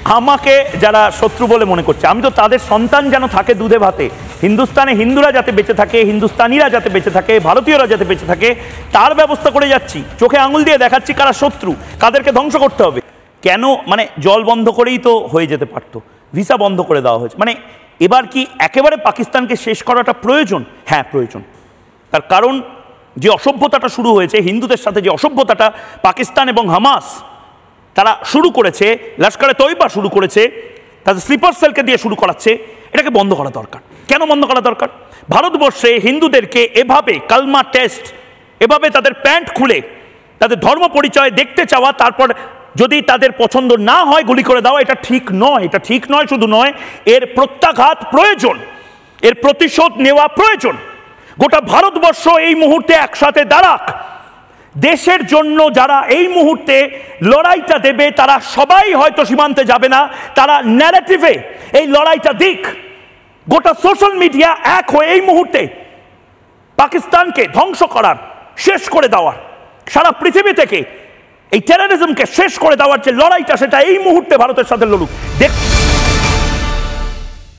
আমাকে যারা শত্রু বলে মনে করছে, আমি তো তাদের সন্তান যেন থাকে দুধে ভাতে, হিন্দুস্তানে হিন্দুরা যাতে বেঁচে থাকে, হিন্দুস্তানিরা যাতে বেঁচে থাকে, ভারতীয়রা যাতে বেঁচে থাকে, তার ব্যবস্থা করে যাচ্ছি। চোখে আঙুল দিয়ে দেখাচ্ছি কারা শত্রু, কাদেরকে ধ্বংস করতে হবে। কেন? মানে জল বন্ধ করেই তো হয়ে যেতে পারতো, ভিসা বন্ধ করে দেওয়া হয়েছে। মানে এবার কি একেবারে পাকিস্তানকে শেষ করাটা প্রয়োজন? হ্যাঁ প্রয়োজন। তার কারণ যে অসভ্যতাটা শুরু হয়েছে হিন্দুদের সাথে, যে অসভ্যতাটা পাকিস্তান এবং হামাস তারা শুরু করেছে, লস্করে তৈবা শুরু করেছে, তাদের স্লিপার সেলকে দিয়ে শুরু করাচ্ছে, এটাকে বন্ধ করা দরকার। কেন বন্ধ করা দরকার? ভারতবর্ষে হিন্দুদেরকে এভাবে কালমা টেস্ট, এভাবে তাদের প্যান্ট খুলে তাদের ধর্ম পরিচয় দেখতে চাওয়া, তারপর যদি তাদের পছন্দ না হয় গুলি করে দেওয়া, এটা ঠিক নয়। এটা ঠিক নয় শুধু নয়, এর প্রত্যাঘাত প্রয়োজন, এর প্রতিশোধ নেওয়া প্রয়োজন। গোটা ভারতবর্ষ এই মুহূর্তে একসাথে দাঁড়াক। দেশের জন্য যারা এই মুহূর্তে লড়াইটা দেবে তারা সবাই হয়তো সীমান্তে যাবে না, তারা ন্যারেটিভে এই লড়াইটা দিক। গোটা সোশ্যাল মিডিয়া এক হয়ে এই মুহূর্তে পাকিস্তানকে ধ্বংস করার, শেষ করে দেওয়ার, সারা পৃথিবী থেকে এই টেররিজমকে শেষ করে দেওয়ার যে লড়াইটা, সেটা এই মুহূর্তে ভারতের সাথে লড়ুক। দেখ